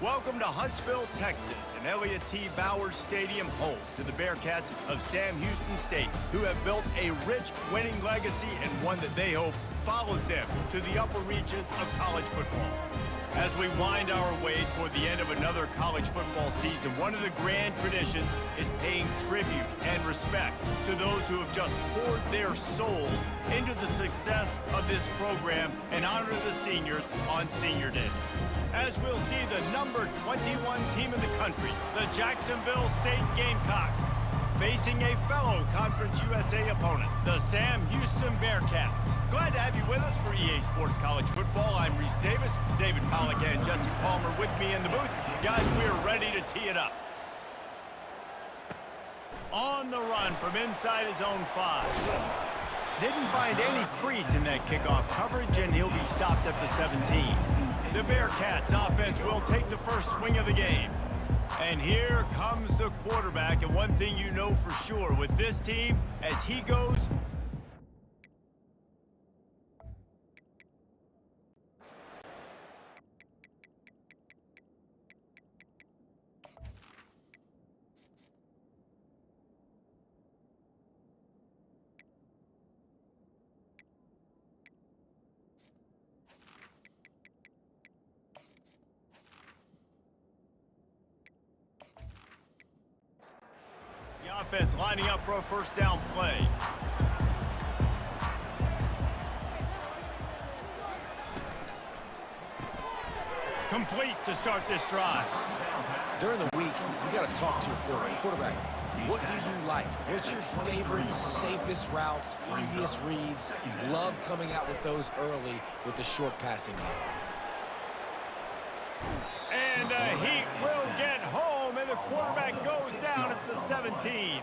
Welcome to Huntsville, Texas, and Elliott T. Bowers Stadium, home to the Bearcats of Sam Houston State, who have built a rich winning legacy and one that they hope follows them to the upper reaches of college football. As we wind our way toward the end of another college football season, one of the grand traditions is paying tribute and respect to those who have just poured their souls into the success of this program and honor the seniors on Senior Day. As we'll see the number 21 team in the country, the Jacksonville State Gamecocks, facing a fellow Conference USA opponent, the Sam Houston Bearcats. Glad to have you with us for EA Sports College Football. I'm Reese Davis, David Pollack and Jesse Palmer with me in the booth. Guys, we're ready to tee it up. On the run from inside his own 5. Didn't find any crease in that kickoff coverage, and he'll be stopped at the 17. The Bearcats offense will take the first swing of the game. And here comes the quarterback, and one thing you know for sure with this team, as he goes, the offense lining up for a first down play. Complete to start this drive. During the week, you got to talk to your quarterback. What do you like? What's your favorite, safest routes, easiest reads? Love coming out with those early with the short passing game. And the Heat will get home, and the quarterback goes down at the 17.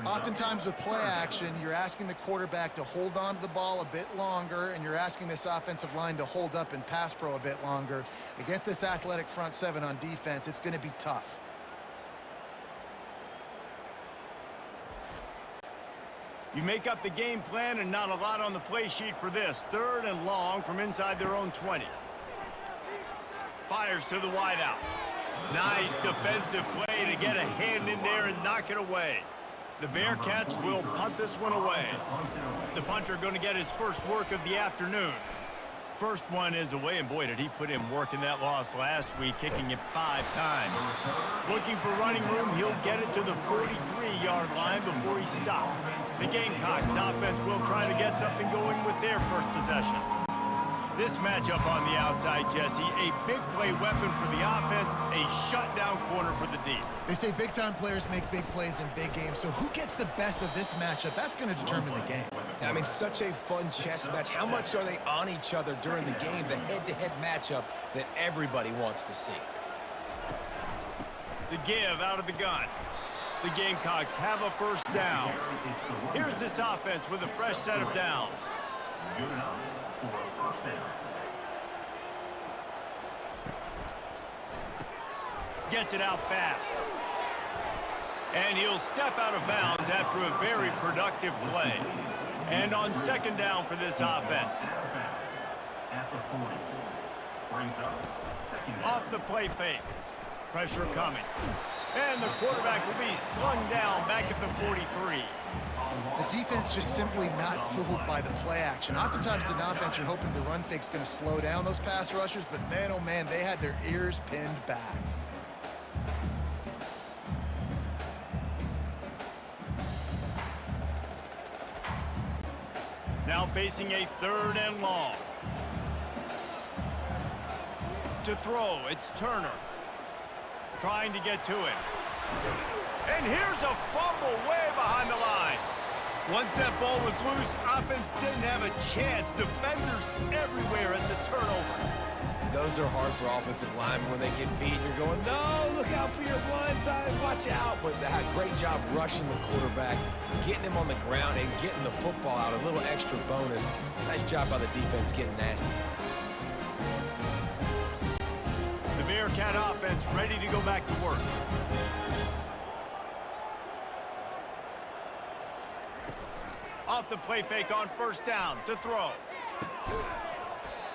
Oftentimes with play action, you're asking the quarterback to hold on to the ball a bit longer, and you're asking this offensive line to hold up in pass pro a bit longer. Against this athletic front seven on defense, it's going to be tough. You make up the game plan, and not a lot on the play sheet for this. 3rd and long from inside their own 20. Fires to the wideout. Nice defensive play to get a hand in there and knock it away. The Bearcats will punt this one away. The punter going to get his first work of the afternoon. First one is away, and boy, did he put in work in that loss last week, kicking it 5 times. Looking for running room, he'll get it to the 43-yard line before he stopped. The Gamecocks offense will try to get something going with their first possession. This matchup on the outside, Jesse, a big play weapon for the offense, a shutdown corner for the D. They say big-time players make big plays in big games, so who gets the best of this matchup? That's going to determine the game. I mean, such a fun chess match. How much are they on each other during the game, the head-to-head matchup that everybody wants to see? The give out of the gun. The Gamecocks have a first down. Here's this offense with a fresh set of downs. Gets it out fast. And he'll step out of bounds after a very productive play. And on 2nd down for this offense. Off the play fake. Pressure coming. And the quarterback will be slung down back at the 43. The defense just simply not fooled by the play action. Oftentimes in offense, you're hoping the run fake's going to slow down those pass rushers, but man, oh man, they had their ears pinned back. Now facing a 3rd and long. To throw, it's Turner. Trying to get to him. And here's a fumble way behind the line. Once that ball was loose, offense didn't have a chance. Defenders everywhere. It's a turnover. Those are hard for offensive linemen when they get beat. You're going, no, look out for your blind side, watch out. But they had a great job rushing the quarterback, getting him on the ground, and getting the football out. A little extra bonus. Nice job by the defense getting nasty. The Bearcat offense ready to go back to work. Off the play fake on 1st down to throw.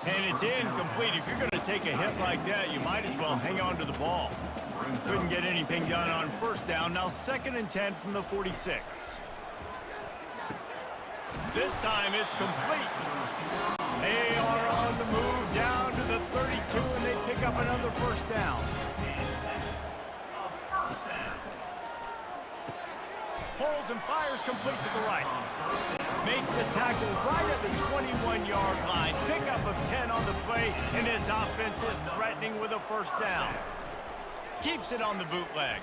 And it's incomplete. If you're going to take a hit like that, you might as well hang on to the ball. Couldn't get anything done on first down. Now 2nd and 10 from the 46. This time it's complete. They are on the move down to the 32, and they pick up another first down. Holds and fires complete to the right. Makes the tackle right at the 21-yard line. Pickup of 10 on the play, and this offense is threatening with a first down. Keeps it on the bootleg.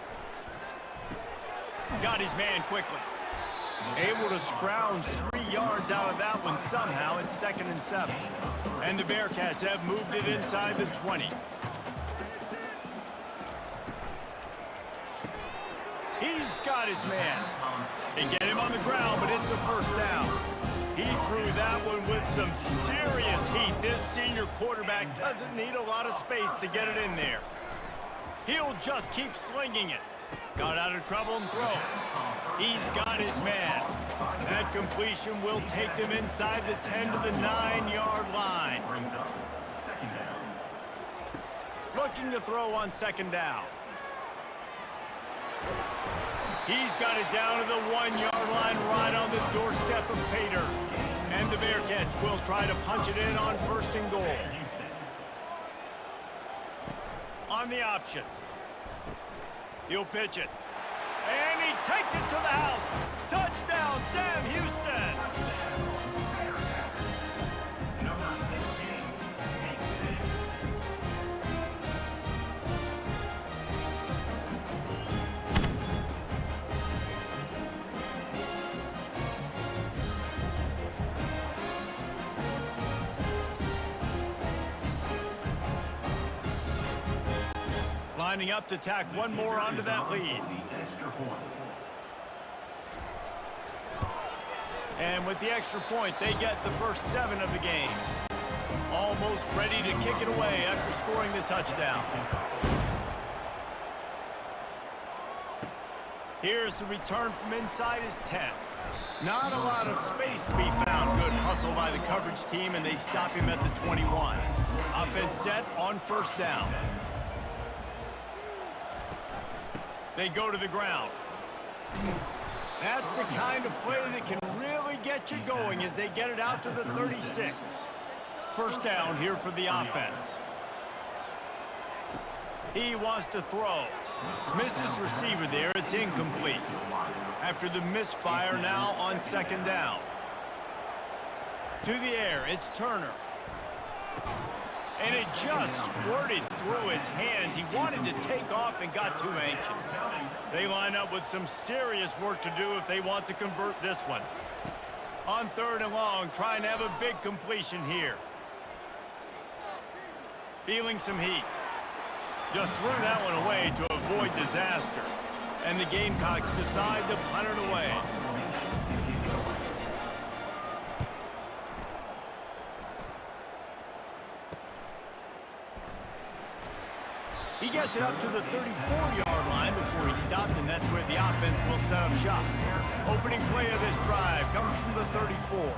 Got his man quickly. Able to scrounge 3 yards out of that one somehow. It's 2nd and 7. And the Bearcats have moved it inside the 20. He's got his man. They get him on the ground, but it's a first down. He threw that one with some serious heat. This senior quarterback doesn't need a lot of space to get it in there. He'll just keep slinging it. Got out of trouble and throws. He's got his man. That completion will take them inside the 10 to the 9-yard line. Looking to throw on 2nd down. He's got it down to the 1-yard line right on the doorstep of Pater. And the Bearcats will try to punch it in on 1st and goal. On the option. He'll pitch it. And he takes it to the house. Touchdown, Sam Houston. Lining up to tack one more onto that lead. And with the extra point, they get the first 7 of the game. Almost ready to kick it away after scoring the touchdown. Here's the return from inside his 10. Not a lot of space to be found. Good hustle by the coverage team, and they stop him at the 21. Offense set on 1st down. They go to the ground. That's the kind of play that can really get you going as they get it out to the 36. First down here for the offense. He wants to throw. Missed his receiver there. It's incomplete. After the misfire now on 2nd down. To the air, it's Turner. And it just squirted through his hands. He wanted to take off and got too anxious. They line up with some serious work to do if they want to convert this one. On 3rd and long, trying to have a big completion here. Feeling some heat. Just threw that one away to avoid disaster. And the Gamecocks decide to punt it away. He gets it up to the 34-yard line before he stopped, and that's where the offense will set up shop. Opening play of this drive comes from the 34.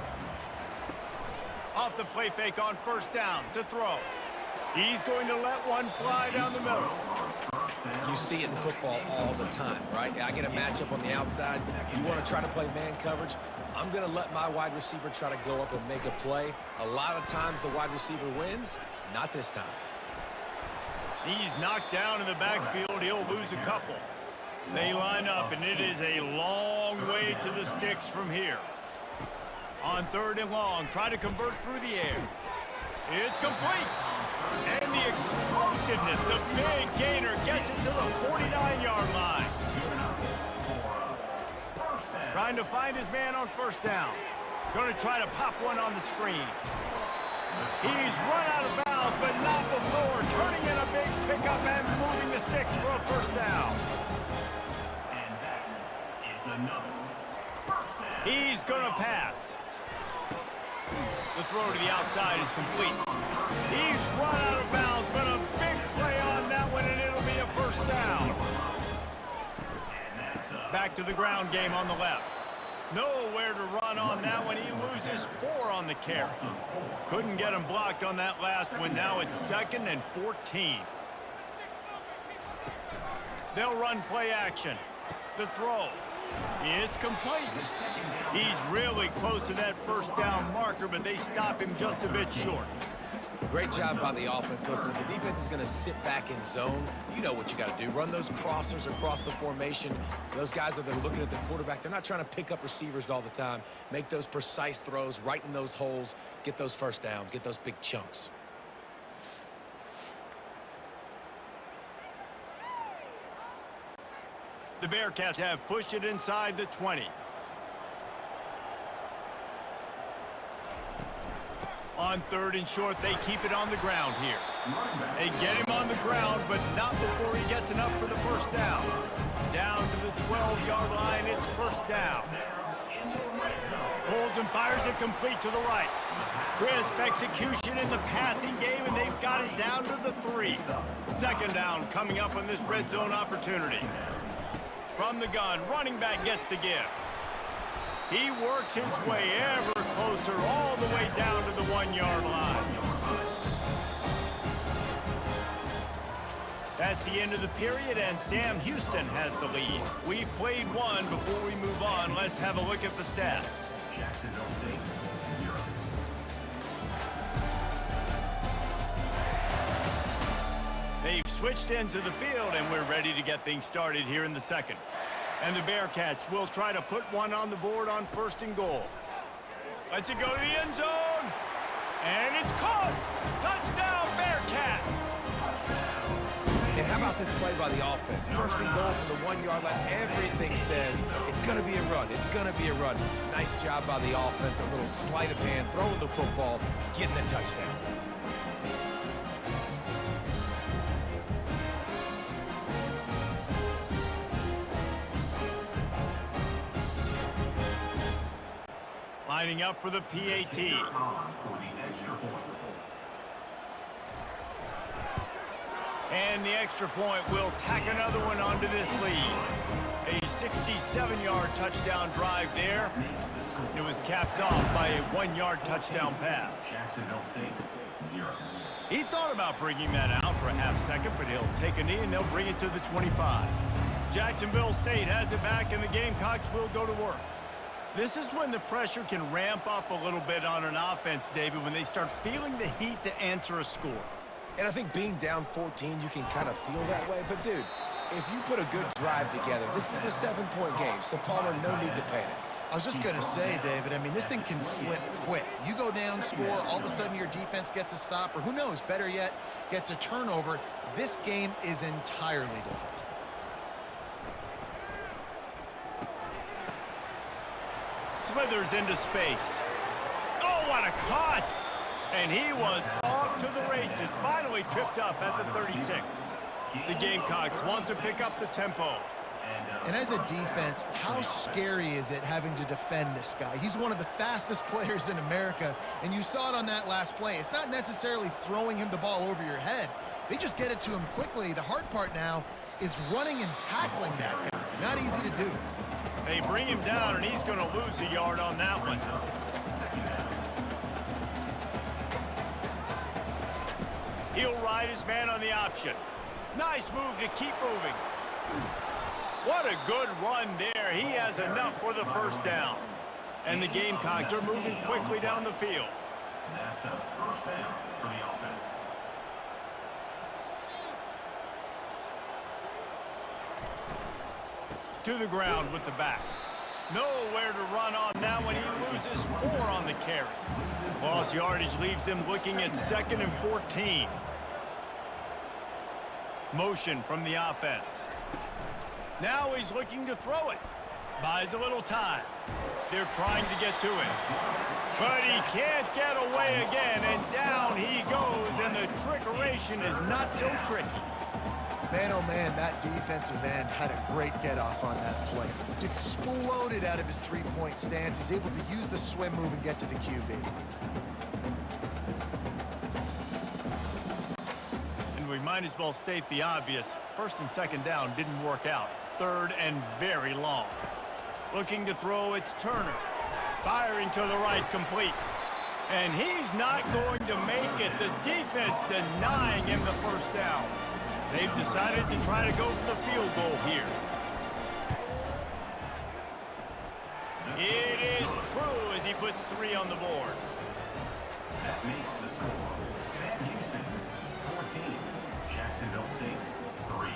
Off the play fake on 1st down to throw. He's going to let one fly down the middle. You see it in football all the time, right? I get a matchup on the outside. You want to try to play man coverage. I'm going to let my wide receiver try to go up and make a play. A lot of times the wide receiver wins. Not this time. He's knocked down in the backfield. He'll lose a couple. They line up, and it is a long way to the sticks from here. On 3rd and long, try to convert through the air. It's complete. And the explosiveness, the big gainer, gets it to the 49-yard line. Trying to find his man on 1st down. Going to try to pop one on the screen. He's run out of bounds, but not before turning in a big pickup and moving the sticks for a 1st down. And that is another first down. He's going to pass. The throw to the outside is complete. He's run out of bounds, but a big play on that one, and it'll be a 1st down. Back to the ground game on the left. Nowhere to run on that one. He loses 4 on the carry. Couldn't get him blocked on that last one. Now it's 2nd and 14. They'll run play action. The throw. It's complete. He's really close to that first down marker, but they stop him just a bit short. Great job by the offense. Listen, if the defense is going to sit back in zone, you know what you got to do. Run those crossers across the formation. Those guys that are looking at the quarterback, they're not trying to pick up receivers all the time. Make those precise throws, right in those holes, get those first downs, get those big chunks. The Bearcats have pushed it inside the 20. On 3rd and short, they keep it on the ground here. They get him on the ground, but not before he gets enough for the first down. Down to the 12-yard line, it's first down. Pulls and fires it complete to the right. Crisp execution in the passing game, and they've got it down to the 3. 2nd down coming up on this red zone opportunity. From the gun, running back gets to give. He works his way ever closer all the way down to the 1-yard line. That's the end of the period, and Sam Houston has the lead. We've played one. Before we move on, let's have a look at the stats. Jacksonville State, 0. They've switched into the field, and we're ready to get things started here in the 2nd. And the Bearcats will try to put one on the board on 1st and goal. Let's it go to the end zone. And it's caught. Touchdown, Bearcats. And how about this play by the offense? 1st and goal from the 1-yard line. Everything says it's going to be a run. It's going to be a run. Nice job by the offense. A little sleight of hand, throwing the football, getting the touchdown. Lining up for the PAT. And the extra point will tack another one onto this lead. A 67-yard touchdown drive there. It was capped off by a 1-yard touchdown pass. Jacksonville State, 0. He thought about bringing that out for a half second, but he'll take a knee and they'll bring it to the 25. Jacksonville State has it back, and the Gamecocks will go to work. This is when the pressure can ramp up a little bit on an offense, David, when they start feeling the heat to answer a score. And I think being down 14, you can kind of feel that way. But, dude, if you put a good drive together, this is a 7-point game, so Palmer, no need to panic. I was just going to say, David, I mean, this thing can flip quick. You go down, score, all of a sudden your defense gets a stop, or who knows, better yet, gets a turnover. This game is entirely different. Slithers into space. Oh, what a cut! And he was off to the races, finally tripped up at the 36. The Gamecocks want to pick up the tempo. And as a defense, how scary is it having to defend this guy? He's one of the fastest players in America, and you saw it on that last play. It's not necessarily throwing him the ball over your head. They just get it to him quickly. The hard part now is running and tackling that guy. Not easy to do. They bring him down, and he's going to lose a yard on that one. He'll ride his man on the option. Nice move to keep moving. What a good run there. He has enough for the first down. And the Gamecocks are moving quickly down the field. That's a first down for the offense. To the ground with the back. Nowhere to run on that one. He loses 4 on the carry. Lost yardage leaves them looking at 2nd and 14. Motion from the offense. Now he's looking to throw it. Buys a little time. They're trying to get to it. But he can't get away again, and down he goes, and the trickeration is not so tricky. Man, oh man, that defensive end had a great get-off on that play. Exploded out of his three-point stance. He's able to use the swim move and get to the QB. And we might as well state the obvious. 1st and 2nd down didn't work out. 3rd and very long. Looking to throw, it's Turner. Firing to the right, complete. And he's not going to make it. The defense denying him the first down. They've decided to try to go for the field goal here. It is true as he puts 3 on the board. That makes the score Sam Houston 14, Jacksonville State 3.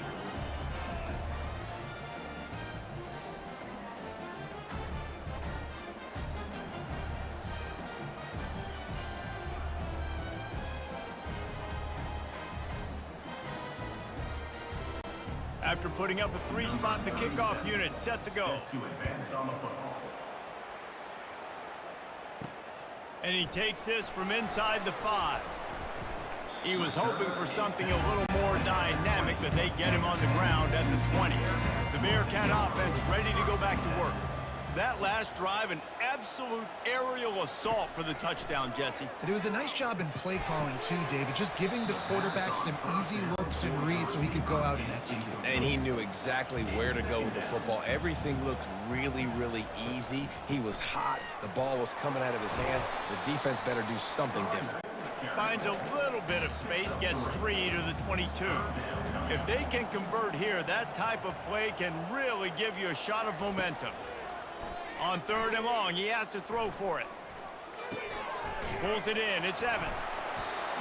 After putting up a 3-spot, the kickoff unit set to go. Set to advance on the football. And he takes this from inside the 5. He was hoping for something a little more dynamic, but they get him on the ground at the 20. The Bearcat offense ready to go back to work. That last drive, an absolute aerial assault for the touchdown, Jesse. And it was a nice job in play calling too, David, just giving the quarterback some easy looks and reads so he could go out and execute. And he knew exactly where to go with the football. Everything looked really, really easy. He was hot. The ball was coming out of his hands. The defense better do something different. Finds a little bit of space, gets 3 to the 22. If they can convert here, that type of play can really give you a shot of momentum. On 3rd and long, he has to throw for it. Pulls it in, it's Evans.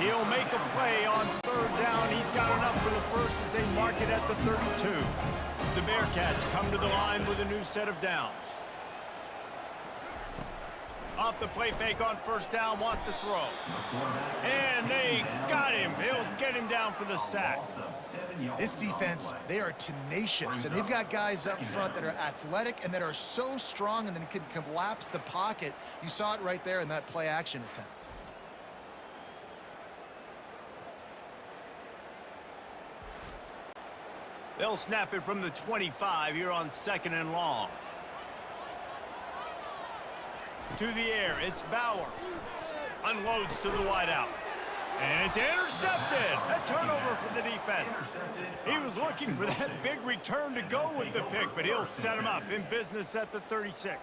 He'll make a play on 3rd down. He's got enough for the first as they mark it at the 32. The Bearcats come to the line with a new set of downs. Off the play fake on 1st down, wants to throw. And they got him. He'll get him down for the sack. This defense, they are tenacious, and they've got guys up front that are athletic and that are so strong and then can collapse the pocket. You saw it right there in that play-action attempt. They'll snap it from the 25 here on 2nd and long. To the air, it's Bauer. Unloads to the wideout. And it's intercepted. A turnover for the defense. He was looking for that big return to go with the pick, but he'll set him up in business at the 36.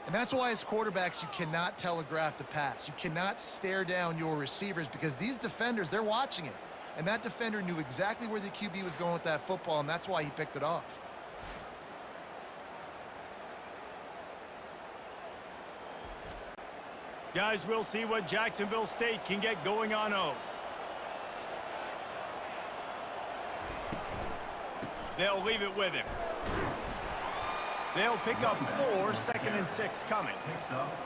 And that's why as quarterbacks, you cannot telegraph the pass. You cannot stare down your receivers because these defenders, they're watching it. And that defender knew exactly where the QB was going with that football, and that's why he picked it off. Guys, we'll see what Jacksonville State can get going on 0. They'll leave it with him. They'll pick up 4, 2nd and 6 coming.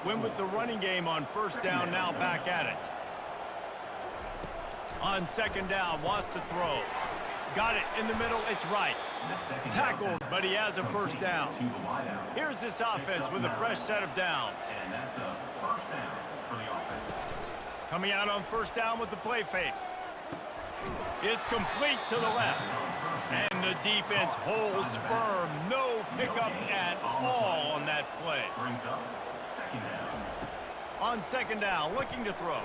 Win with the running game on 1st down, now back at it. On 2nd down, wants to throw. Got it in the middle, it's right. Tackled, but he has a 1st down. Here's this offense with a fresh set of downs. And that's a 1st down for the offense. Coming out on 1st down with the play fake. It's complete to the left. And the defense holds firm. No pickup at all on that play. Brings up 2nd down. On 2nd down, looking to throw.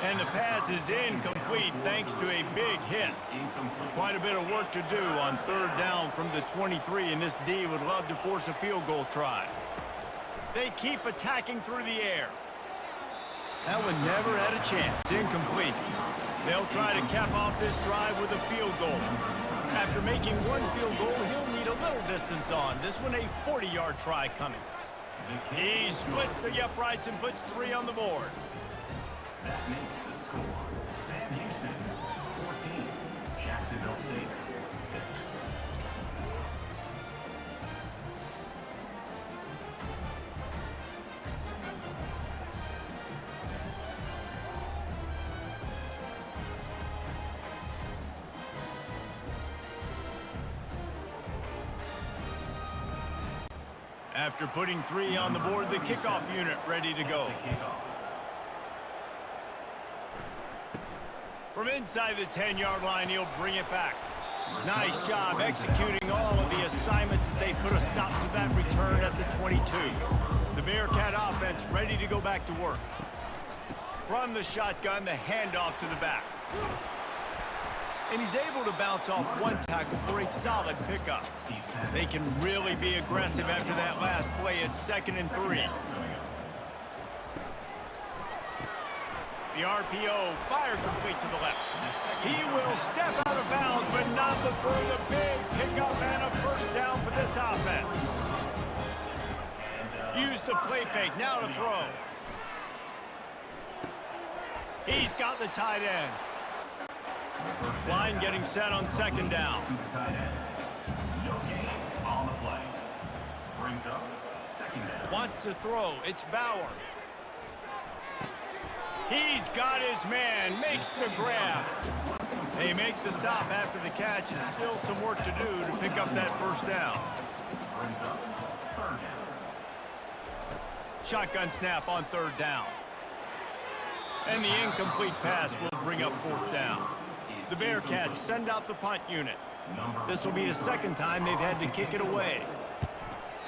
And the pass is incomplete thanks to a big hit. Quite a bit of work to do on 3rd down from the 23, and this D would love to force a field goal try. They keep attacking through the air. That one never had a chance. Incomplete. They'll try to cap off this drive with a field goal. After making 1 field goal, he'll need a little distance on. This one a 40-yard try coming. He splits the uprights and puts 3 on the board. That makes the score Sam Houston 14, Jacksonville State 6. After putting 3 on the board, the kickoff unit ready to go. From inside the 10-yard line, he'll bring it back. Nice job executing all of the assignments as they put a stop to that return at the 22. The Bearcat offense ready to go back to work. From the shotgun, the handoff to the back. And he's able to bounce off one tackle for a solid pickup. They can really be aggressive after that last play. It's 2nd and 3. The RPO, fire complete to the left. He will step out of bounds, but not before the big pickup and a first down for this offense. Use the play fake, now to throw. He's got the tight end. Line getting set on 2nd down. No gain on the play. Brings up 2nd down. Wants to throw, it's Bauer. He's got his man, makes the grab. They make the stop after the catch, and still some work to do to pick up that first down. Brings up 3rd down. Shotgun snap on 3rd down. And the incomplete pass will bring up 4th down. The Bearcats send out the punt unit. This will be the 2nd time they've had to kick it away.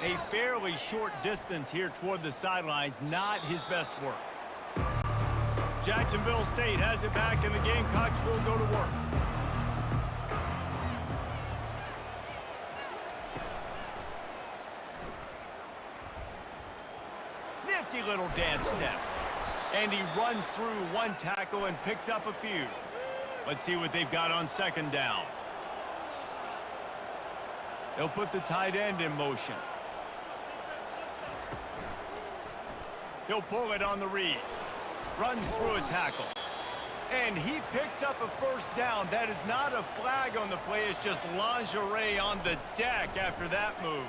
A fairly short distance here toward the sidelines, not his best work. Jacksonville State has it back, and the Gamecocks will go to work. Nifty little dance step. And he runs through one tackle and picks up a few. Let's see what they've got on 2nd down. They'll put the tight end in motion. He'll pull it on the read. Runs through a tackle. And he picks up a first down. That is not a flag on the play. It's just lingerie on the deck after that move.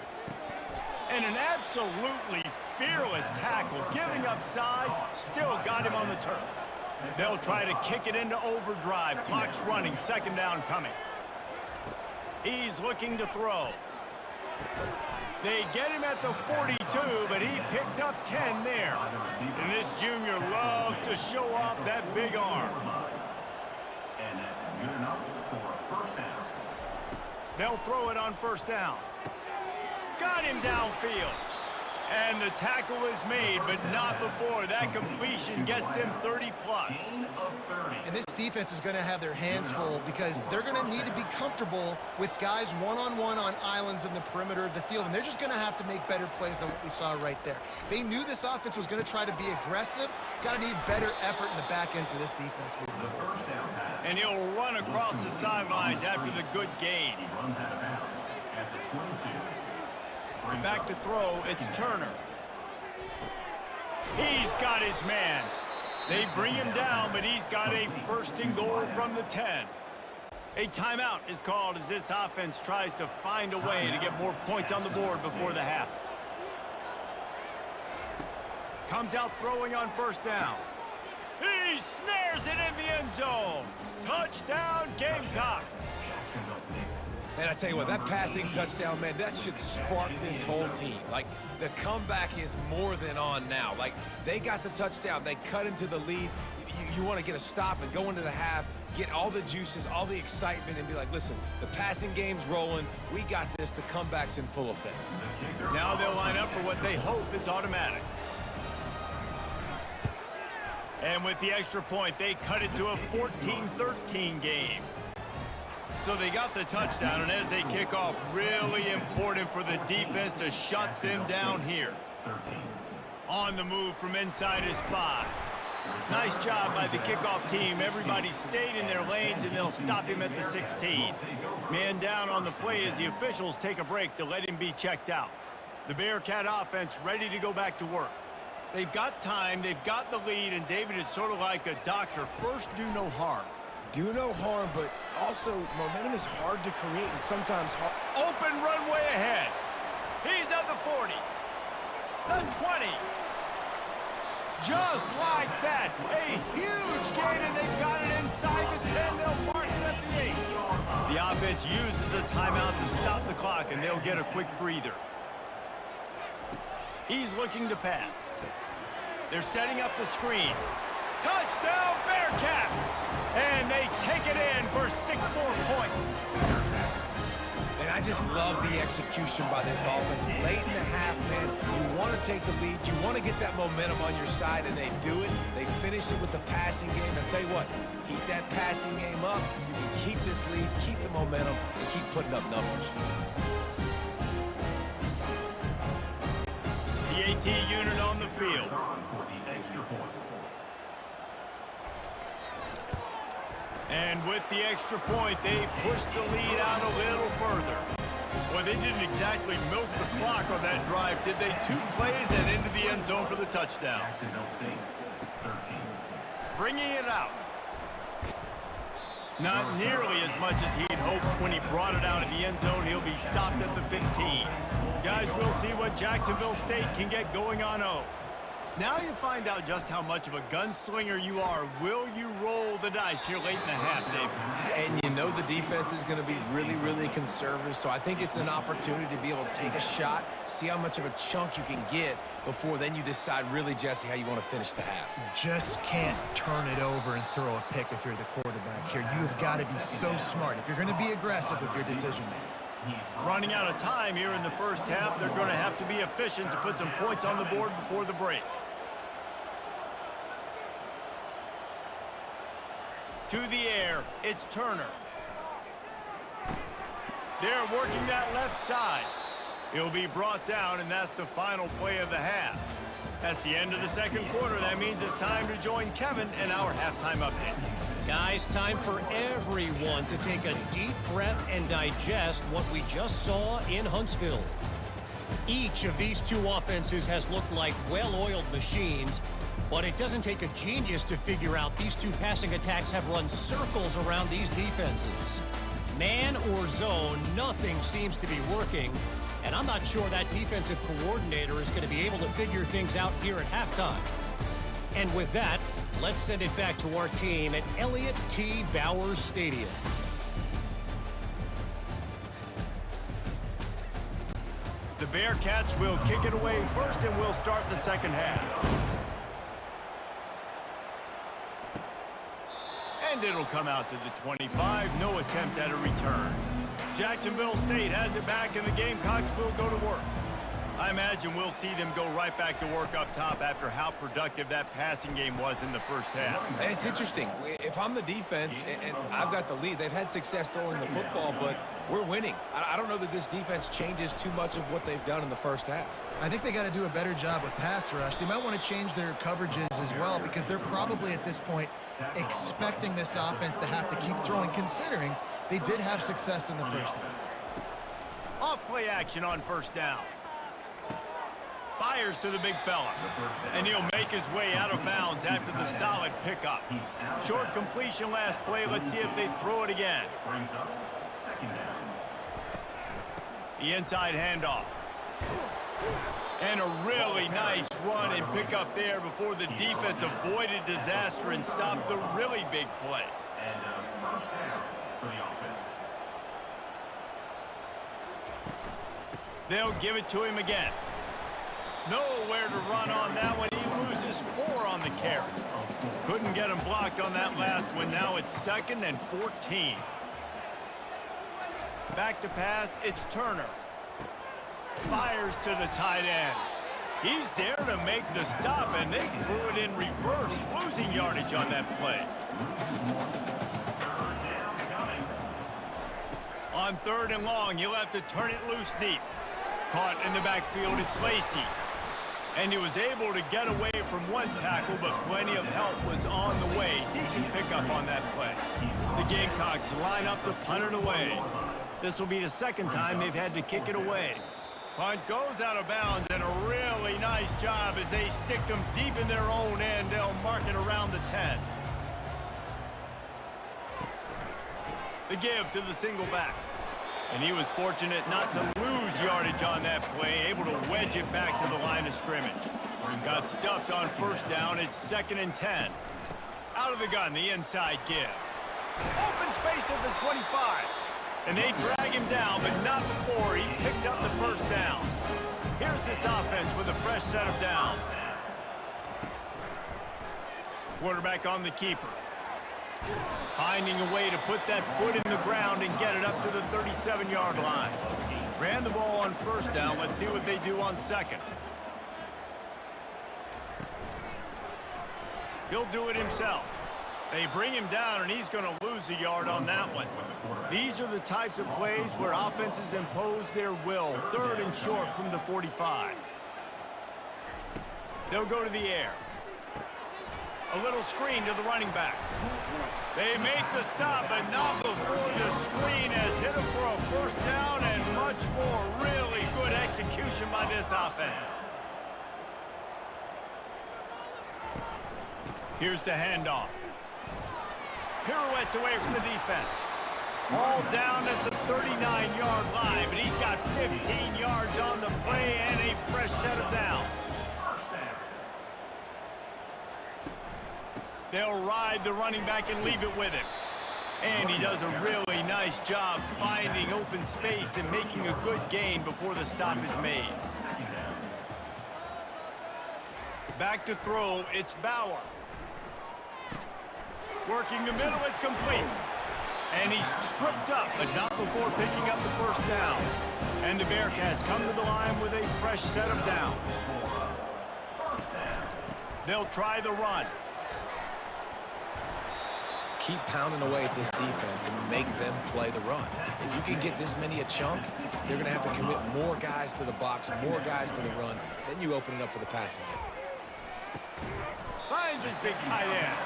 And an absolutely fearless tackle. Giving up size, still got him on the turf. They'll try to kick it into overdrive. Clock's running, 2nd down coming. He's looking to throw. They get him at the 42, but he picked up 10 there. And this junior loves to show off that big arm. And that's good enough for a first down. They'll throw it on 1st down. Got him downfield. And the tackle is made, but not before. That completion gets them 30-plus. And this defense is going to have their hands full because they're going to need to be comfortable with guys one-on-one on islands in the perimeter of the field, and they're just going to have to make better plays than what we saw right there. They knew this offense was going to try to be aggressive. Got to need better effort in the back end for this defense moving forward. And he'll run across the sidelines after the good gain. He runs out of bounds at the 22. Back to throw, it's Turner. He's got his man. They bring him down, but he's got a 1st and goal from the 10. A timeout is called as this offense tries to find a way to get more points on the board before the half. Comes out throwing on 1st down. He snares it in the end zone. Touchdown, Gamecocks. Man, I tell you what, that passing touchdown, man, that should spark this whole team. Like, the comeback is more than on now. Like, they got the touchdown. They cut into the lead. You want to get a stop and go into the half, get all the juices, all the excitement, and be like, listen, the passing game's rolling. We got this. The comeback's in full effect. Now they'll line up for what they hope is automatic. And with the extra point, they cut it to a 14-13 game. So they got the touchdown, and as they kick off, really important for the defense to shut them down here. 13. On the move from inside is 5. Nice job by the kickoff team. Everybody stayed in their lanes, and they'll stop him at the 16. Man down on the play as the officials take a break to let him be checked out. The Bearcat offense ready to go back to work. They've got time, they've got the lead, and David is sort of like a doctor. First, do no harm. Do no harm, but also momentum is hard to create and sometimes hard. Open runway ahead. He's at the 40. The 20. Just like that. A huge gain, and they've got it inside the 10. They'll mark it at the 8. The offense uses a timeout to stop the clock, and they'll get a quick breather. He's looking to pass. They're setting up the screen. Touchdown, Bearcats! And they take it in for 6 more points. And just love the execution by this offense. Late in the half, man, you want to take the lead. You want to get that momentum on your side, and they do it. They finish it with the passing game. I'll tell you what, keep that passing game up. You can keep this lead, keep the momentum, and keep putting up numbers. The AT unit on the field. For the extra point. And with the extra point, they push the lead out a little further. Well, they didn't exactly milk the clock on that drive, did they? 2 plays and into the end zone for the touchdown. Jacksonville State, 13. Bringing it out. Not nearly as much as he'd hoped when he brought it out in the end zone. He'll be stopped at the 15. Guys, we'll see what Jacksonville State can get going on 0. Now you find out just how much of a gunslinger you are. Will you roll the dice here late in the half, Dave? And you know the defense is going to be really, really conservative, so I think it's an opportunity to be able to take a shot, see how much of a chunk you can get before then you decide really, Jesse, how you want to finish the half. You just can't turn it over and throw a pick if you're the quarterback here. You have got to be so smart if you're going to be aggressive with your decision-making. Running out of time here in the first half, they're going to have to be efficient to put some points on the board before the break. To the air, it's Turner. They're working that left side. He'll be brought down, and that's the final play of the half. That's the end of the second quarter. That means it's time to join Kevin in our halftime update. Guys, time for everyone to take a deep breath and digest what we just saw in Huntsville. Each of these 2 offenses has looked like well-oiled machines, but it doesn't take a genius to figure out these 2 passing attacks have run circles around these defenses. Man or zone, nothing seems to be working, and I'm not sure that defensive coordinator is going to be able to figure things out here at halftime. And with that, let's send it back to our team at Elliott T. Bowers Stadium. The Bearcats will kick it away first, and we'll start the second half. And it'll come out to the 25. No attempt at a return. Jacksonville State has it back, and the Gamecocks will go to work. I imagine we'll see them go right back to work up top after how productive that passing game was in the first half. It's interesting. If I'm the defense and I've got the lead, they've had success throwing the football, but we're winning. I don't know that this defense changes too much of what they've done in the first half. I think they got to do a better job with pass rush. They might want to change their coverages as well, because they're probably at this point expecting this offense to have to keep throwing, considering they did have success in the first half. Off play action on first down. Fires to the big fella, and he'll make his way out of bounds after the solid pickup. Short completion last play. Let's see if they throw it again. Brings up second down. The inside handoff. And a really nice run and pickup there before the defense avoided disaster and stopped the really big play. And first down for the offense. They'll give it to him again. Nowhere to run on that one. He loses 4 on the carry. Couldn't get him blocked on that last one. Now it's 2nd and 14. Back to pass, it's Turner. Fires to the tight end. He's there to make the stop, and they threw it in reverse, losing yardage on that play. On 3rd and long, he'll have to turn it loose deep. Caught in the backfield, it's Lacey. And he was able to get away from one tackle, but plenty of help was on the way. Decent pickup on that play. The Gamecocks line up to punt it away. This will be the 2nd time they've had to kick it away. Punt goes out of bounds, and a really nice job as they stick them deep in their own end. They'll mark it around the 10. The give to the single back. And he was fortunate not to lose yardage on that play, able to wedge it back to the line of scrimmage. Got stuffed on first down. It's 2nd and 10. Out of the gun, the inside give. Open space at the 25. And they drag him down, but not before he picks up the first down. Here's this offense with a fresh set of downs. Quarterback on the keeper. Finding a way to put that foot in the ground and get it up to the 37-yard line. Ran the ball on first down. Let's see what they do on second. He'll do it himself. They bring him down, and he's going to lose a yard on that one. These are the types of plays where offenses impose their will. 3rd and short from the 45. They'll go to the air. A little screen to the running back. They make the stop, but not before the screen has hit him for a first down and much more. Really good execution by this offense. Here's the handoff. Pirouettes away from the defense. All down at the 39-yard line, but he's got 15 yards on the play and a fresh set of downs. They'll ride the running back and leave it with him. And he does a really nice job finding open space and making a good gain before the stop is made. Back to throw, it's Bauer. Working the middle, it's complete. And he's tripped up, but not before picking up the first down. And the Bearcats come to the line with a fresh set of downs. They'll try the run. Keep pounding away at this defense and make them play the run. If you can get this many a chunk, they're going to have to commit more guys to the box, more guys to the run. Then you open it up for the passing game. Finds his big tight end.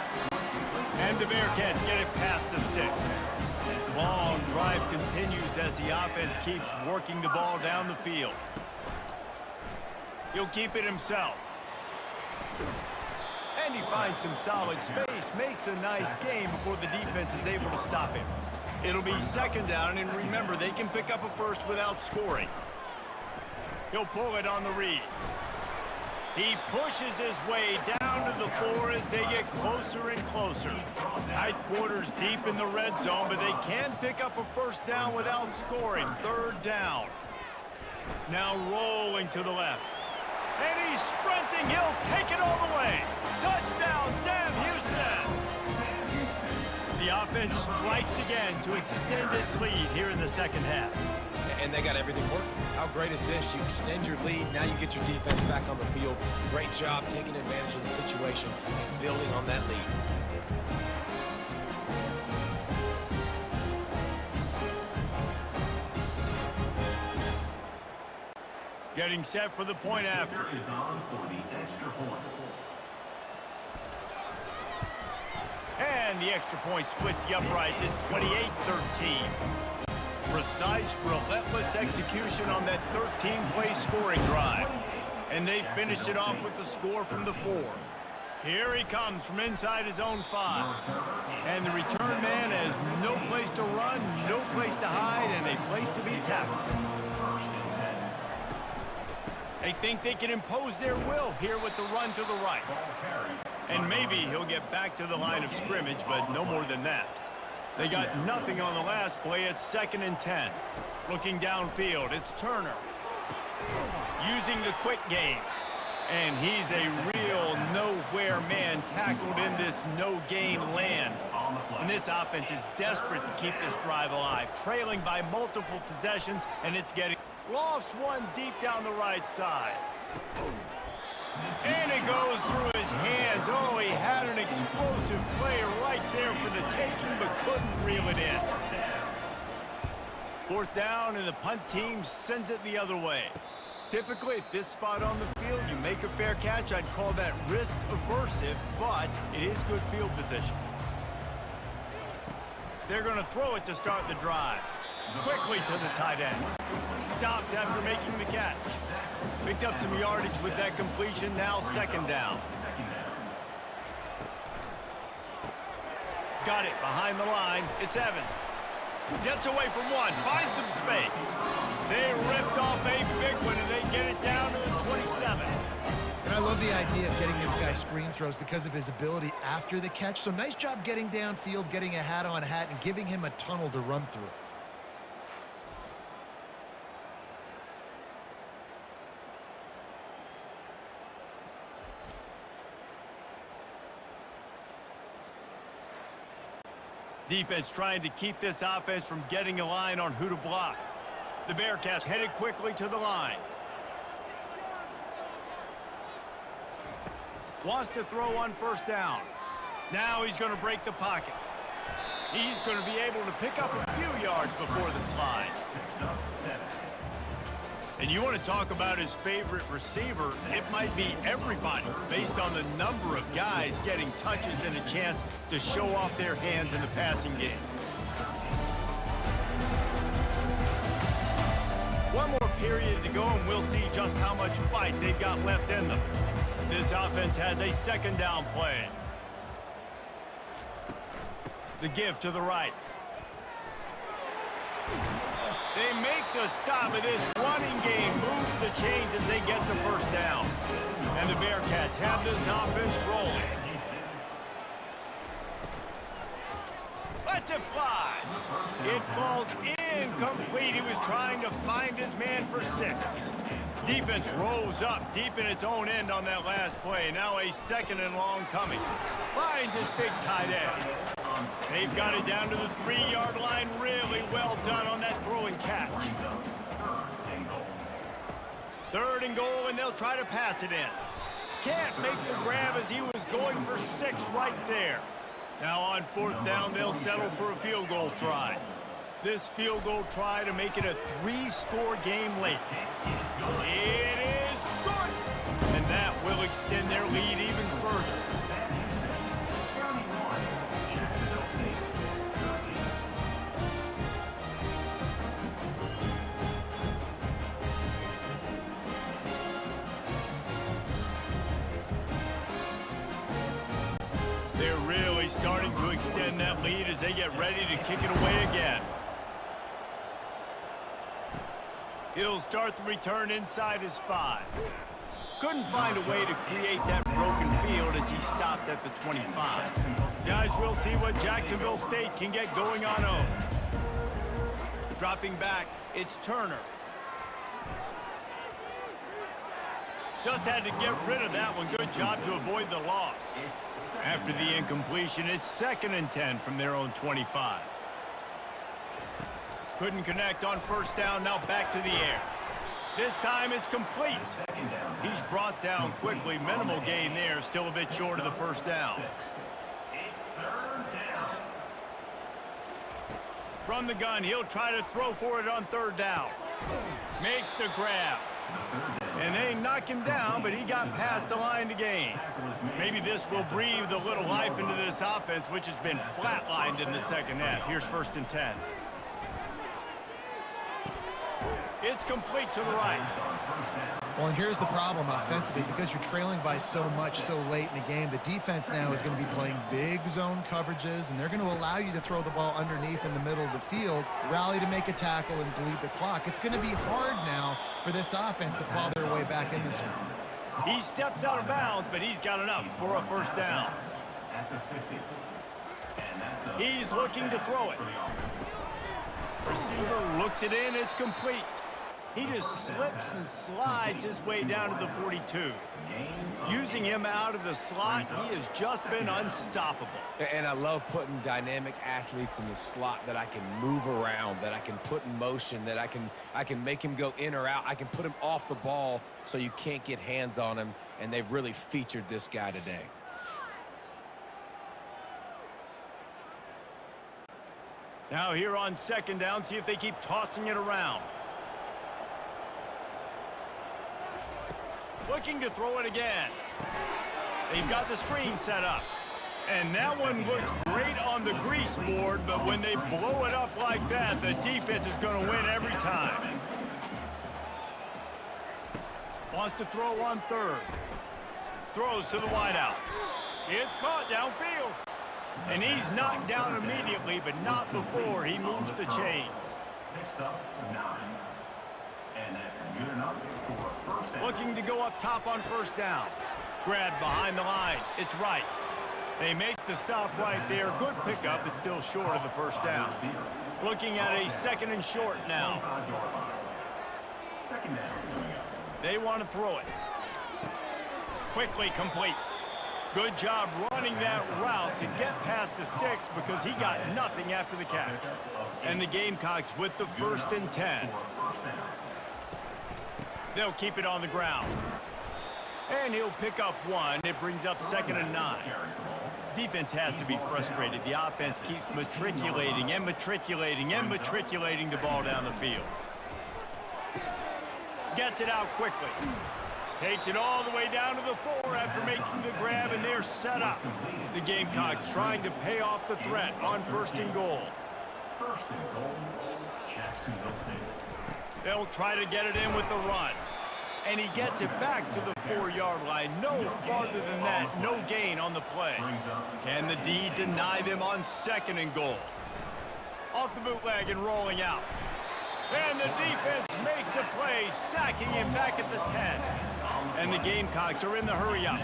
And the Bearcats get it past the sticks. Long drive continues as the offense keeps working the ball down the field. He'll keep it himself. And he finds some solid space, makes a nice gain before the defense is able to stop him. It'll be second down, and remember, they can pick up a first without scoring. He'll pull it on the read. He pushes his way down to the floor as they get closer and closer. Tight quarters deep in the red zone, but they can pick up a first down without scoring. 3rd down. Now rolling to the left. And he's sprinting. He'll take it all the way. Touchdown, Sam Houston. The offense strikes again to extend its lead here in the second half. And they got everything working. How great is this? You extend your lead. Now you get your defense back on the field. Great job taking advantage of the situation and building on that lead. Getting set for the point after. Is on for the extra point. And the extra point splits the uprights. It's 28-13. Precise, relentless execution on that 13-play scoring drive. And they finished it off with the score from the 4. Here he comes from inside his own 5. And the return man has no place to run, no place to hide, and a place to be tackled. They think they can impose their will here with the run to the right. And maybe he'll get back to the line of scrimmage, but no more than that. They got nothing on the last play. It's 2nd and 10. Looking downfield, it's Turner. Using the quick game. And he's a real nowhere man tackled in this no-gain land. And this offense is desperate to keep this drive alive. Trailing by multiple possessions, and it's getting... Lofts one deep down the right side. And it goes through his hands. Oh, he had an explosive play right there for the taking, but couldn't reel it in. 4th down, and the punt team sends it the other way. Typically, at this spot on the field, you make a fair catch. I'd call that risk aversive, but it is good field position. They're going to throw it to start the drive. Quickly to the tight end. Stopped after making the catch. Picked up some yardage with that completion. Now 2nd down. Got it behind the line. It's Evans. Gets away from one. Finds some space. They ripped off a big one, and they get it down to the 27. And I love the idea of getting this guy screen throws because of his ability after the catch. So nice job getting downfield, getting a hat-on-hat, and giving him a tunnel to run through. Defense trying to keep this offense from getting a line on who to block. The Bearcats headed quickly to the line. Wants to throw on first down. Now he's going to break the pocket. He's going to be able to pick up a few yards before the slide. And you want to talk about his favorite receiver, it might be everybody based on the number of guys getting touches and a chance to show off their hands in the passing game. One more period to go and we'll see just how much fight they've got left in them. This offense has a second down play. The give to the right. They make the stop of this running game, moves the chains as they get the first down. And the Bearcats have this offense rolling. Lets it fly. It falls incomplete. He was trying to find his man for 6. Defense rolls up deep in its own end on that last play. Now a second and long coming. Finds his big tight end. They've got it down to the 3-yard line. Really well done on that throw and catch. 3rd and goal, and they'll try to pass it in. Can't make the grab as he was going for 6 right there. Now on 4th down, they'll settle for a field goal try. This field goal try to make it a 3-score game late. It is good! And that will extend their lead even further. They're really starting to extend that lead as they get ready to kick it away again. He'll start the return inside his 5. Couldn't find a way to create that broken field as he stopped at the 25. Guys, we'll see what Jacksonville State can get going on 0. Dropping back, it's Turner. Just had to get rid of that one. Good job to avoid the loss. After the incompletion, it's 2nd and 10 from their own 25. Couldn't connect on first down, now back to the air. This time it's complete. He's brought down quickly. Minimal gain there, still a bit short of the first down. From the gun, he'll try to throw for it on 3rd down. Makes the grab. And they knock him down, but he got past the line to gain. Maybe this will breathe a little life into this offense, which has been flatlined in the second half. Here's 1st and 10. It's complete to the right. Well, and here's the problem offensively. Because you're trailing by so much so late in the game, the defense now is going to be playing big zone coverages, and they're going to allow you to throw the ball underneath in the middle of the field, rally to make a tackle, and bleed the clock. It's going to be hard now for this offense to claw their way back in this one. He steps out of bounds, but he's got enough for a first down. He's looking to throw it. Receiver looks it in. It's complete. He just slips and slides his way down to the 42. Using him out of the slot, he has just been unstoppable. And I love putting dynamic athletes in the slot that I can move around, that I can put in motion, that I can make him go in or out. I can put him off the ball so you can't get hands on him, and they've really featured this guy today. Now here on 2nd down, see if they keep tossing it around. Looking to throw it again. They've got the screen set up. And that one looked great on the grease board, but when they blow it up like that, the defense is going to win every time. Wants to throw on 3rd. Throws to the wideout. It's caught downfield. And he's knocked down immediately, but not before he moves the chains. Picks up 9. And that's good enough for a first down. Looking to go up top on first down. Grab behind the line. It's right. They make the stop right there. Good pickup. It's still short of the first down. Looking at a 2nd and short now. They want to throw it. Quickly complete. Good job running that route to get past the sticks because he got nothing after the catch. And the Gamecocks with the 1st and 10. They'll keep it on the ground. And he'll pick up 1. It brings up 2nd and 9. Defense has to be frustrated. The offense keeps matriculating and matriculating and matriculating the ball down the field. Gets it out quickly. Takes it all the way down to the 4 after making the grab, and they're set up. The Gamecocks trying to pay off the threat on 1st and goal. 1st and goal, Jacksonville State. They'll try to get it in with the run. And he gets it back to the 4-yard line. No farther than that, no gain on the play. Can the D deny them on 2nd and goal? Off the bootleg and rolling out. And the defense makes a play, sacking him back at the 10. And the Gamecocks are in the hurry up.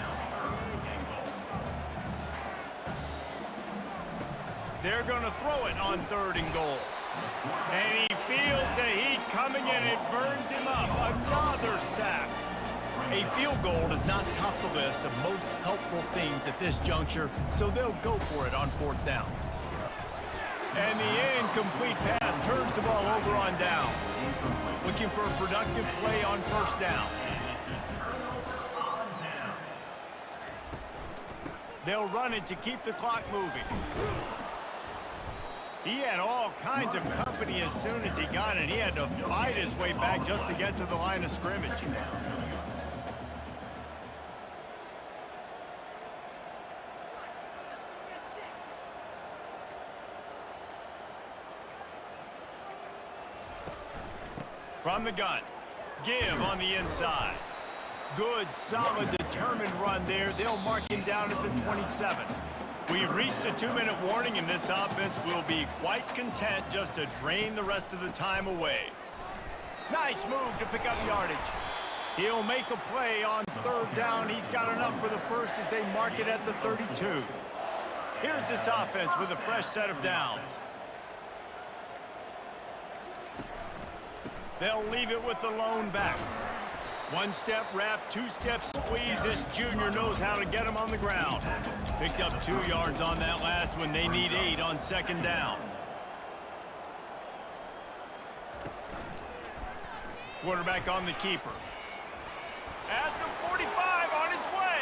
They're going to throw it on 3rd and goal. And he feels the heat coming in. It burns him up. Another sack. A field goal does not top the list of most helpful things at this juncture, so they'll go for it on 4th down. And the incomplete pass turns the ball over on down. Looking for a productive play on 1st down. They'll run it to keep the clock moving. He had all kinds of company as soon as he got it. He had to fight his way back just to get to the line of scrimmage. From the gun, give on the inside. Good, solid, determined run there. They'll mark him down at the 27. We've reached a 2-minute warning, and this offense will be quite content just to drain the rest of the time away. Nice move to pick up yardage. He'll make a play on 3rd down. He's got enough for the 1st as they mark it at the 32. Here's this offense with a fresh set of downs. They'll leave it with the lone back. 1-step wrap, 2-step squeeze. This junior knows how to get him on the ground. Picked up 2 yards on that last one. They need 8 on 2nd down. Quarterback on the keeper. At the 45, on his way.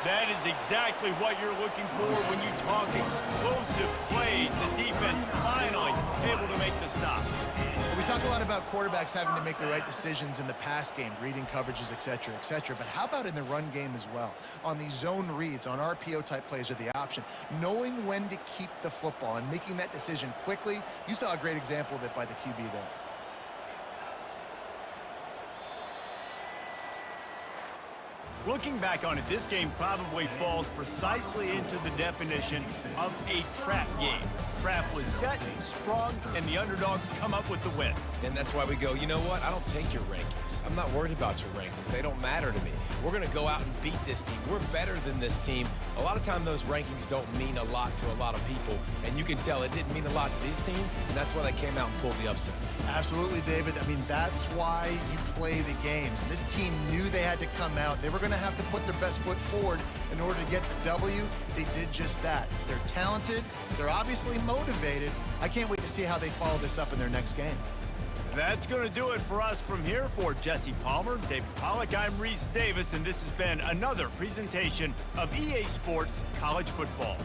That is exactly what you're looking for when you talk explosive plays. The defense finally able to make the stop. We talk a lot about quarterbacks having to make the right decisions in the pass game, reading coverages, etc., etc. But how about in the run game as well? On these zone reads, on RPO-type plays or the option, knowing when to keep the football and making that decision quickly. You saw a great example of it by the QB there. Looking back on it, this game probably falls precisely into the definition of a trap game. Trap was set, sprung, and the underdogs come up with the win. And that's why we go, you know what? I don't take your rankings. I'm not worried about your rankings. They don't matter to me. We're going to go out and beat this team. We're better than this team. A lot of time those rankings don't mean a lot to a lot of people, and you can tell it didn't mean a lot to this team, and that's why they came out and pulled the upset. Absolutely, David. I mean, that's why you play the games. This team knew they had to come out. They were going to have to put their best foot forward in order to get the W. They did just that. They're talented. They're obviously motivated. I can't wait to see how they follow this up in their next game. That's going to do it for us from here. For Jesse Palmer, David Pollack, I'm Reese Davis, and this has been another presentation of EA Sports College Football.